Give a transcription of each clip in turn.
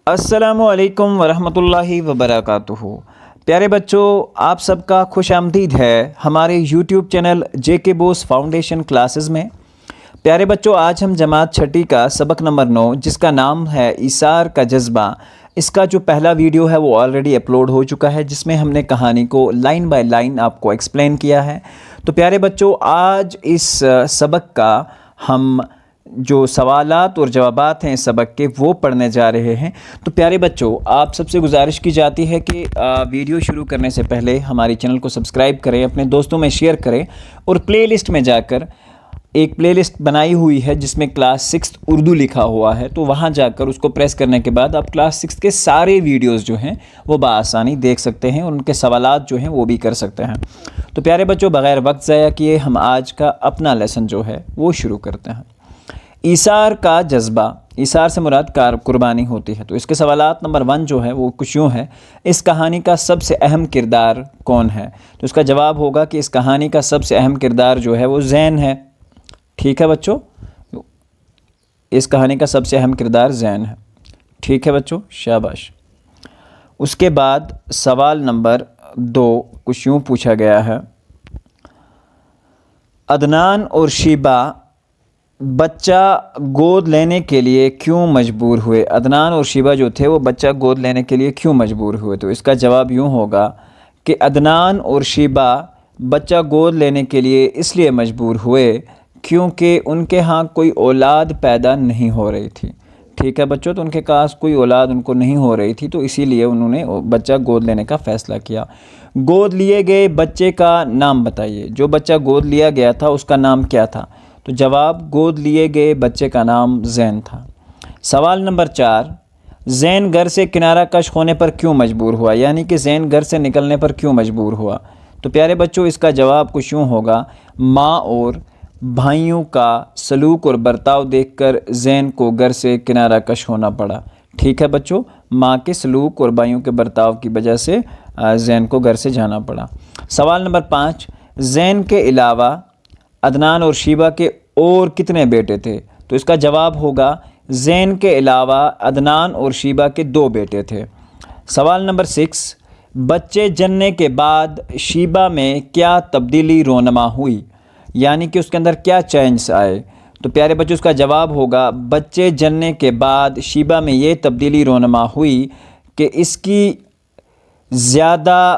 السلام علیکم ورحمۃ اللہ وبرکاتہ۔ پیارے بچوں، آپ سب کا خوش آمدید ہے ہمارے یوٹیوب چینل جے کے بوس فاؤنڈیشن کلاسز میں۔ پیارے بچوں، آج ہم جماعت چھٹی کا سبق نمبر 9 جس کا نام ہے ایثار کا جذبہ، اس کا جو پہلا ویڈیو ہے وہ آلریڈی اپلوڈ ہو چکا ہے، جس میں ہم نے کہانی کو لائن بائی لائن آپ کو ایکسپلین کیا ہے۔ تو پیارے بچوں، آج اس سبق کا ہم جو سوالات اور جوابات ہیں اس سبق کے وہ پڑھنے جا رہے ہیں۔ تو پیارے بچوں، آپ سب سے گزارش کی جاتی ہے کہ ویڈیو شروع کرنے سے پہلے ہماری چینل کو سبسکرائب کریں، اپنے دوستوں میں شیئر کریں، اور پلے لسٹ میں جا کر ایک پلے لسٹ بنائی ہوئی ہے جس میں کلاس 6 اردو لکھا ہوا ہے، تو وہاں جا کر اس کو پریس کرنے کے بعد آپ کلاس 6 کے سارے ویڈیوز جو ہیں وہ بآسانی دیکھ سکتے ہیں اور ان کے سوالات جو ہیں وہ بھی کر سکتے ہیں۔ تو پیارے بچوں، بغیر وقت ضائع کیے ہم آج کا اپنا لیسن جو ہے وہ شروع کرتے ہیں۔ ایثار کا جذبہ، ایثار سے مراد قربانی ہوتی ہے۔ تو اس کے سوالات نمبر 1 جو ہے وہ کچھ یوں ہے: اس کہانی کا سب سے اہم کردار کون ہے؟ تو اس کا جواب ہوگا کہ اس کہانی کا سب سے اہم کردار جو ہے وہ زین ہے۔ ٹھیک ہے بچوں، اس کہانی کا سب سے اہم کردار زین ہے۔ ٹھیک ہے بچوں، شاباش۔ اس کے بعد سوال نمبر 2 کچھ یوں پوچھا گیا ہے: عدنان اور شیبہ بچہ گود لینے کے لیے کیوں مجبور ہوئے؟ عدنان اور شیبہ جو تھے وہ بچہ گود لینے کے لیے کیوں مجبور ہوئے؟ تو اس کا جواب یوں ہوگا کہ عدنان اور شیبہ بچہ گود لینے کے لیے اس لیے مجبور ہوئے کیونکہ ان کے ہاں کوئی اولاد پیدا نہیں ہو رہی تھی۔ ٹھیک ہے بچوں، تو ان کے پاس کوئی اولاد ان کو نہیں ہو رہی تھی، تو اسی لیے انہوں نے بچہ گود لینے کا فیصلہ کیا۔ گود لیے گئے بچے کا نام بتائیے۔ جو بچہ گود لیا گیا تھا اس کا نام کیا تھا؟ تو جواب: گود لیے گئے بچے کا نام زین تھا۔ سوال نمبر 4: زین گھر سے کنارہ کش ہونے پر کیوں مجبور ہوا؟ یعنی کہ زین گھر سے نکلنے پر کیوں مجبور ہوا؟ تو پیارے بچوں، اس کا جواب کچھ یوں ہوگا: ماں اور بھائیوں کا سلوک اور برتاؤ دیکھ کر زین کو گھر سے کنارہ کش ہونا پڑا۔ ٹھیک ہے بچوں، ماں کے سلوک اور بھائیوں کے برتاؤ کی وجہ سے زین کو گھر سے جانا پڑا۔ سوال نمبر 5: زین کے علاوہ عدنان اور شیبہ کے اور کتنے بیٹے تھے؟ تو اس کا جواب ہوگا: زین کے علاوہ عدنان اور شیبہ کے 2 بیٹے تھے۔ سوال نمبر 6: بچے جننے کے بعد شیبہ میں کیا تبدیلی رونما ہوئی؟ یعنی کہ اس کے اندر کیا چینجز آئے؟ تو پیارے بچوں، اس کا جواب ہوگا: بچے جننے کے بعد شیبہ میں یہ تبدیلی رونما ہوئی کہ اس کی زیادہ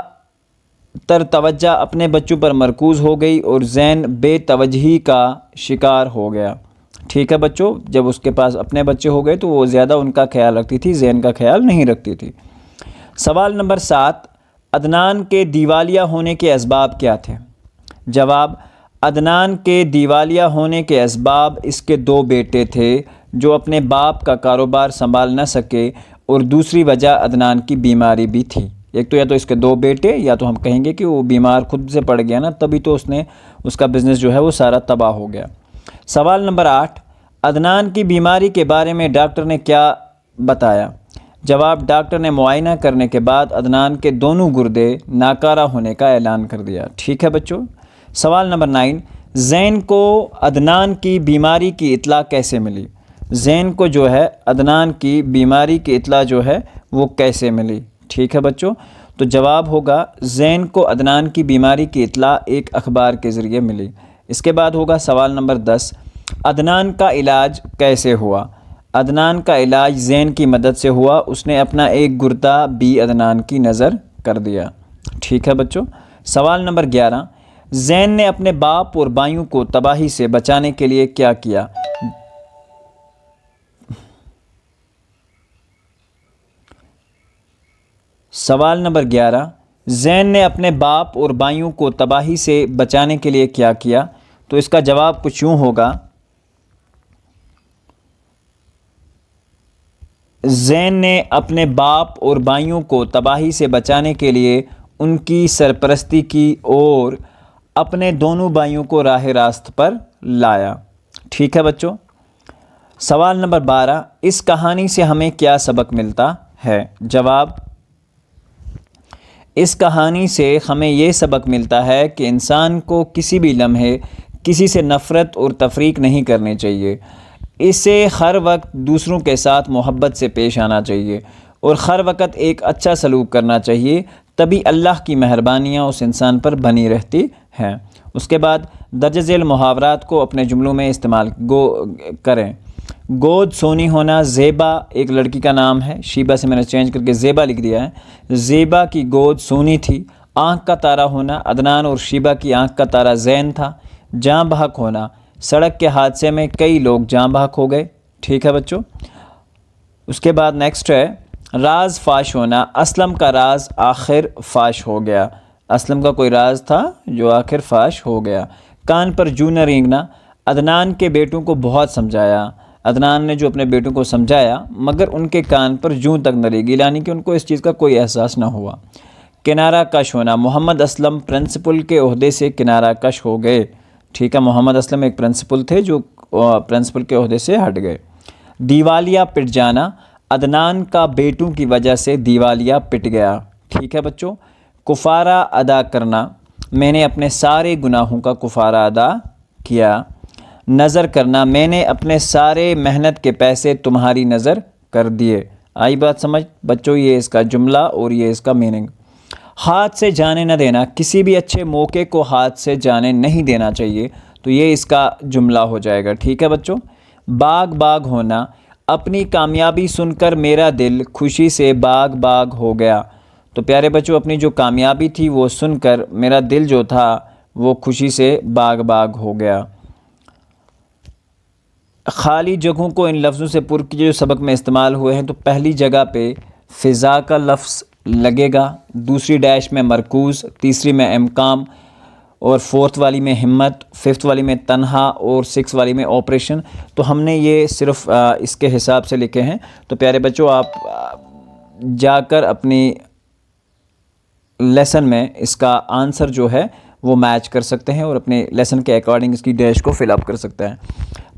تر توجہ اپنے بچوں پر مرکوز ہو گئی اور زین بے توجہی کا شکار ہو گیا۔ ٹھیک ہے بچوں، جب اس کے پاس اپنے بچے ہو گئے تو وہ زیادہ ان کا خیال رکھتی تھی، زین کا خیال نہیں رکھتی تھی۔ سوال نمبر 7: عدنان کے دیوالیہ ہونے کے اسباب کیا تھے؟ جواب: عدنان کے دیوالیہ ہونے کے اسباب اس کے 2 بیٹے تھے جو اپنے باپ کا کاروبار سنبھال نہ سکے، اور دوسری وجہ عدنان کی بیماری بھی تھی۔ ایک تو یا تو اس کے 2 بیٹے، یا تو ہم کہیں گے کہ وہ بیمار خود سے پڑ گیا نا، تبھی تو اس کا بزنس جو ہے وہ سارا تباہ ہو گیا۔ سوال نمبر 8: عدنان کی بیماری کے بارے میں ڈاکٹر نے کیا بتایا؟ جواب: ڈاکٹر نے معائنہ کرنے کے بعد عدنان کے دونوں گردے ناکارہ ہونے کا اعلان کر دیا۔ ٹھیک ہے بچوں۔ سوال نمبر 9: زین کو عدنان کی بیماری کی اطلاع کیسے ملی؟ زین کو جو ہے عدنان کی بیماری کی اطلاع جو ہے وہ کیسے ملی؟ ٹھیک ہے بچوں، تو جواب ہوگا: زین کو عدنان کی بیماری کی اطلاع ایک اخبار کے ذریعے ملی۔ اس کے بعد ہوگا سوال نمبر 10: عدنان کا علاج کیسے ہوا؟ عدنان کا علاج زین کی مدد سے ہوا، اس نے اپنا ایک گردہ بھی عدنان کی نظر کر دیا۔ ٹھیک ہے بچوں۔ سوال نمبر 11: زین نے اپنے باپ اور بھائیوں کو تباہی سے بچانے کے لیے کیا کیا؟ سوال نمبر 11: زین نے اپنے باپ اور بھائیوں کو تباہی سے بچانے کے لیے کیا کیا؟ تو اس کا جواب کچھ یوں ہوگا: زین نے اپنے باپ اور بھائیوں کو تباہی سے بچانے کے لیے ان کی سرپرستی کی اور اپنے دونوں بھائیوں کو راہ راست پر لایا۔ ٹھیک ہے بچوں۔ سوال نمبر 12: اس کہانی سے ہمیں کیا سبق ملتا ہے؟ جواب: اس کہانی سے ہمیں یہ سبق ملتا ہے کہ انسان کو کسی بھی لمحے کسی سے نفرت اور تفریق نہیں کرنی چاہیے۔ اسے ہر وقت دوسروں کے ساتھ محبت سے پیش آنا چاہیے اور ہر وقت ایک اچھا سلوک کرنا چاہیے، تبھی اللہ کی مہربانیاں اس انسان پر بنی رہتی ہیں۔ اس کے بعد درج ذیل محاورات کو اپنے جملوں میں استعمال کریں۔ گود سونی ہونا، زیبا ایک لڑکی کا نام ہے، شیبہ سے میں نے چینج کر کے زیبا لکھ دیا ہے۔ زیبا کی گود سونی تھی۔ آنکھ کا تارا ہونا، عدنان اور شیبہ کی آنکھ کا تارا زین تھا۔ جاں بحق ہونا، سڑک کے حادثے میں کئی لوگ جاں بحق ہو گئے۔ ٹھیک ہے بچوں۔ اس کے بعد نیکسٹ ہے راز فاش ہونا، اسلم کا راز آخر فاش ہو گیا۔ اسلم کا کوئی راز تھا جو آخر فاش ہو گیا۔ کان پر جوں نہ رینگنا، عدنان کے بیٹوں کو بہت سمجھایا۔ عدنان نے جو اپنے بیٹوں کو سمجھایا مگر ان کے کان پر جوں تک نہ ریگی، یعنی کہ ان کو اس چیز کا کوئی احساس نہ ہوا۔ کنارہ کش ہونا، محمد اسلم پرنسپل کے عہدے سے کنارہ کش ہو گئے۔ ٹھیک ہے، محمد اسلم ایک پرنسپل تھے جو پرنسپل کے عہدے سے ہٹ گئے۔ دیوالیہ پٹ جانا، عدنان کا بیٹوں کی وجہ سے دیوالیہ پٹ گیا۔ ٹھیک ہے بچوں۔ کفارہ ادا کرنا، میں نے اپنے سارے گناہوں کا کفارہ ادا کیا۔ نظر کرنا، میں نے اپنے سارے محنت کے پیسے تمہاری نظر کر دیے۔ آئی بات سمجھ بچوں؟ یہ اس کا جملہ اور یہ اس کا میننگ۔ ہاتھ سے جانے نہ دینا، کسی بھی اچھے موقع کو ہاتھ سے جانے نہیں دینا چاہیے، تو یہ اس کا جملہ ہو جائے گا۔ ٹھیک ہے بچوں۔ باغ باغ ہونا، اپنی کامیابی سن کر میرا دل خوشی سے باغ باغ ہو گیا۔ تو پیارے بچوں، اپنی جو کامیابی تھی وہ سن کر میرا دل جو تھا وہ خوشی سے باغ باغ ہو گیا۔ خالی جگہوں کو ان لفظوں سے پر کیجیے جو سبق میں استعمال ہوئے ہیں۔ تو پہلی جگہ پہ فضا کا لفظ لگے گا، دوسری ڈیش میں مرکوز، تیسری میں امکام، اور فورتھ والی میں ہمت، ففتھ والی میں تنہا، اور سکس والی میں آپریشن۔ تو ہم نے یہ صرف اس کے حساب سے لکھے ہیں۔ تو پیارے بچوں، آپ جا کر اپنی لیسن میں اس کا آنسر جو ہے وہ میچ کر سکتے ہیں اور اپنے لیسن کے اکارڈنگ اس کی ڈیش کو فل اپ کر سکتے ہیں۔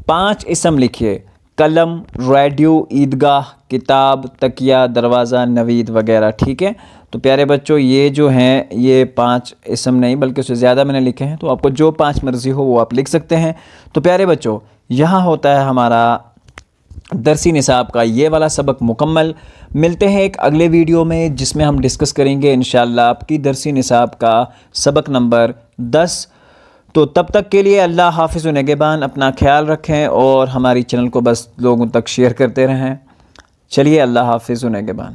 5 اسم لکھیے: قلم، ریڈیو، عیدگاہ، کتاب، تکیہ، دروازہ، نوید وغیرہ۔ ٹھیک ہے، تو پیارے بچوں یہ جو ہیں یہ 5 اسم نہیں بلکہ اس سے زیادہ میں نے لکھے ہیں، تو آپ کو جو 5 مرضی ہو وہ آپ لکھ سکتے ہیں۔ تو پیارے بچوں یہاں ہوتا ہے ہمارا درسی نصاب کا یہ والا سبق مکمل۔ ملتے ہیں ایک اگلے ویڈیو میں جس میں ہم ڈسکس کریں گے انشاءاللہ آپ کی درسی نصاب کا سبق نمبر 10۔ تو تب تک کے لیے اللہ حافظ و نگہبان، اپنا خیال رکھیں اور ہماری چینل کو بس لوگوں تک شیئر کرتے رہیں۔ چلیے، اللہ حافظ و نگہبان۔